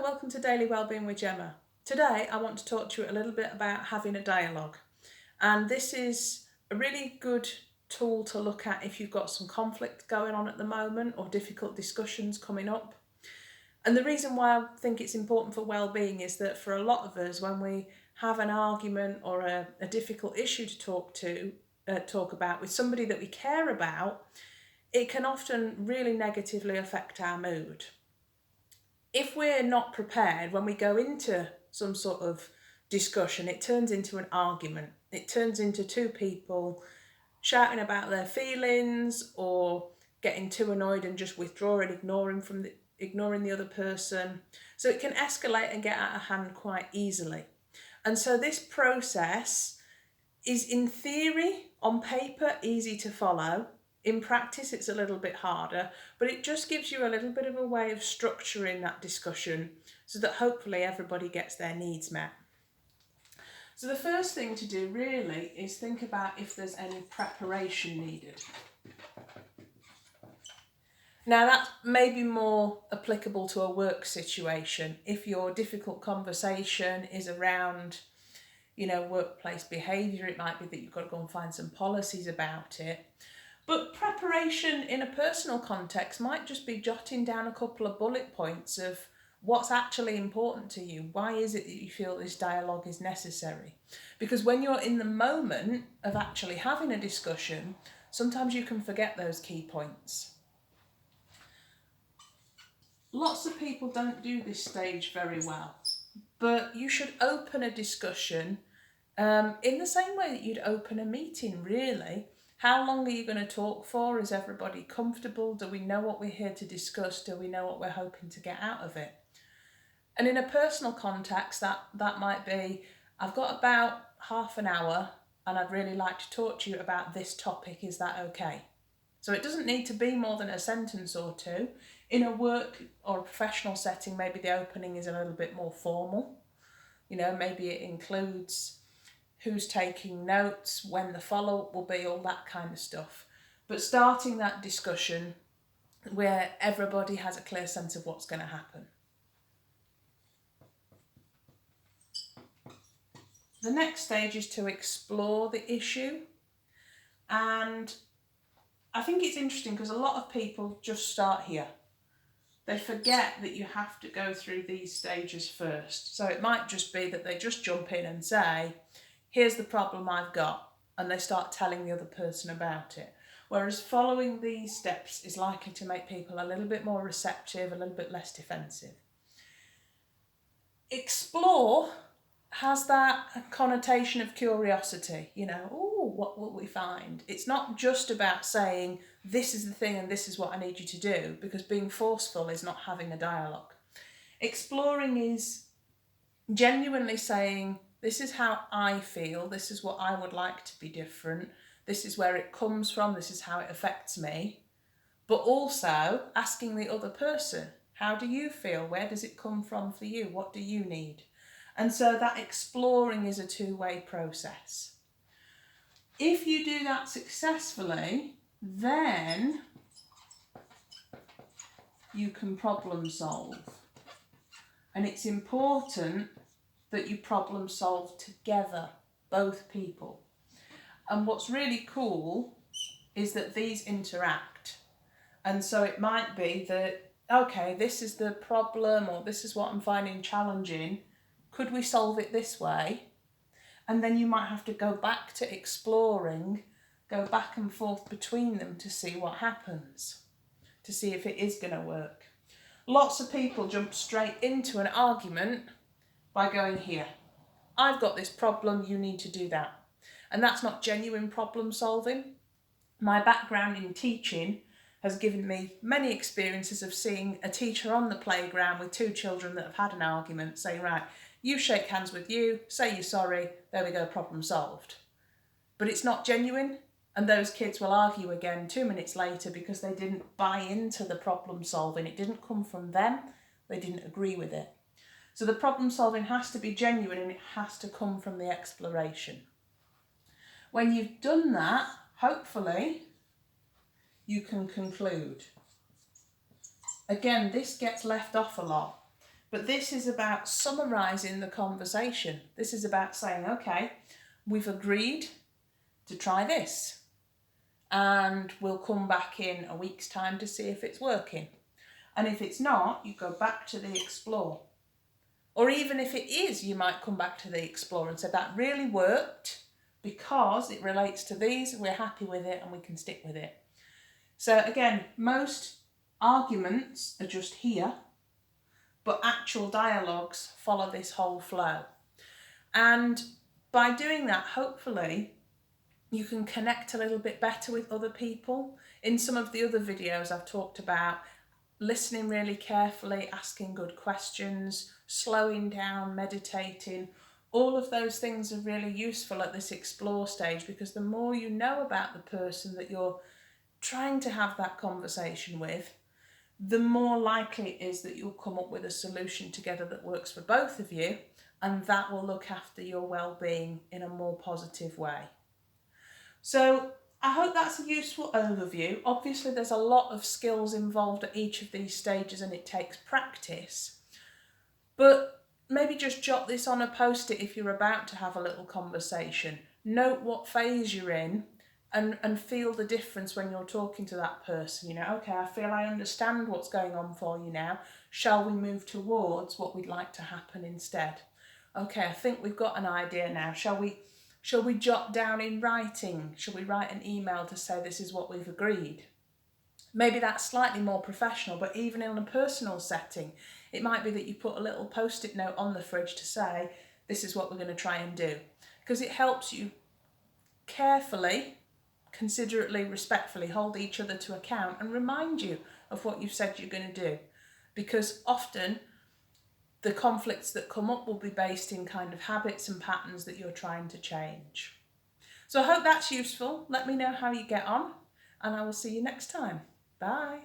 Hello, welcome to Daily Wellbeing with Gemma. Today I want to talk to you a little bit about having a dialogue. And this is a really good tool to look at if you've got some conflict going on at the moment or difficult discussions coming up. And the reason why I think it's important for well-being is that for a lot of us, when we have an argument or a difficult issue to talk about with somebody that we care about, it can often really negatively affect our mood. If we're not prepared, when we go into some sort of discussion, it turns into an argument. It turns into two people shouting about their feelings or getting too annoyed and just withdrawing, ignoring the other person. So it can escalate and get out of hand quite easily. And so this process is, in theory, on paper, easy to follow. In practice, it's a little bit harder, but it just gives you a little bit of a way of structuring that discussion so that hopefully everybody gets their needs met. So the first thing to do really is think about if there's any preparation needed. Now that may be more applicable to a work situation. If your difficult conversation is around, workplace behaviour, it might be that you've got to go and find some policies about it. But preparation in a personal context might just be jotting down a couple of bullet points of what's actually important to you. Why is it that you feel this dialogue is necessary? Because when you're in the moment of actually having a discussion, sometimes you can forget those key points. Lots of people don't do this stage very well, but you should open a discussion in the same way that you'd open a meeting, really. How long are you going to talk for? Is everybody comfortable? Do we know what we're here to discuss? Do we know what we're hoping to get out of it? And in a personal context, that might be, I've got about half an hour and I'd really like to talk to you about this topic. Is that okay? So it doesn't need to be more than a sentence or two. In a work or a professional setting, maybe the opening is a little bit more formal. Maybe it includes who's taking notes, when the follow-up will be, all that kind of stuff. But starting that discussion where everybody has a clear sense of what's going to happen. The next stage is to explore the issue. And I think it's interesting because a lot of people just start here. They forget that you have to go through these stages first. So it might just be that they just jump in and say, here's the problem I've got, and they start telling the other person about it. Whereas following these steps is likely to make people a little bit more receptive, a little bit less defensive. Explore has that connotation of curiosity, what will we find? It's not just about saying, this is the thing and this is what I need you to do, because being forceful is not having a dialogue. Exploring is genuinely saying, this is how I feel, this is what I would like to be different, this is where it comes from, this is how it affects me. But also asking the other person, how do you feel? Where does it come from for you? What do you need? And so that exploring is a two-way process. If you do that successfully, then you can problem solve. And it's important that you problem solve together, both people. And what's really cool is that these interact. And so it might be that, okay, this is the problem, or this is what I'm finding challenging. Could we solve it this way? And then you might have to go back to exploring, go back and forth between them to see what happens, to see if it is going to work. Lots of people jump straight into an argument by going, here, I've got this problem, you need to do that. And that's not genuine problem solving. My background in teaching has given me many experiences of seeing a teacher on the playground with two children that have had an argument, saying, right, you shake hands with you, say you're sorry, there we go, problem solved. But it's not genuine, and those kids will argue again 2 minutes later because they didn't buy into the problem solving. It didn't come from them, they didn't agree with it. So the problem solving has to be genuine and it has to come from the exploration. When you've done that, hopefully, you can conclude. Again, this gets left off a lot But this is about summarising the conversation. This is about saying, okay, we've agreed to try this, and we'll come back in a week's time to see if it's working. And if it's not, you go back to the explore. Or even if it is, you might come back to the explore and say that really worked because it relates to these, we're happy with it and we can stick with it. So again, most arguments are just here, but actual dialogues follow this whole flow. And by doing that, hopefully, you can connect a little bit better with other people. In some of the other videos, I've talked about listening really carefully, asking good questions, slowing down, meditating. All of those things are really useful at this explore stage, because the more you know about the person that you're trying to have that conversation with, the more likely it is that you'll come up with a solution together that works for both of you, and that will look after your well-being in a more positive way. So I hope that's a useful overview. Obviously, there's a lot of skills involved at each of these stages and it takes practice. But maybe just jot this on a post-it if you're about to have a little conversation. Note what phase you're in and feel the difference when you're talking to that person. You know, okay, I feel I understand what's going on for you now. Shall we move towards what we'd like to happen instead? Okay, I think we've got an idea now. Shall we jot down in writing? Shall we write an email to say this is what we've agreed? Maybe that's slightly more professional, but even in a personal setting, it might be that you put a little post-it note on the fridge to say, this is what we're going to try and do. Because it helps you carefully, considerately, respectfully hold each other to account and remind you of what you've said you're going to do. Because often the conflicts that come up will be based in kind of habits and patterns that you're trying to change. So I hope that's useful. Let me know how you get on, and I will see you next time. Bye.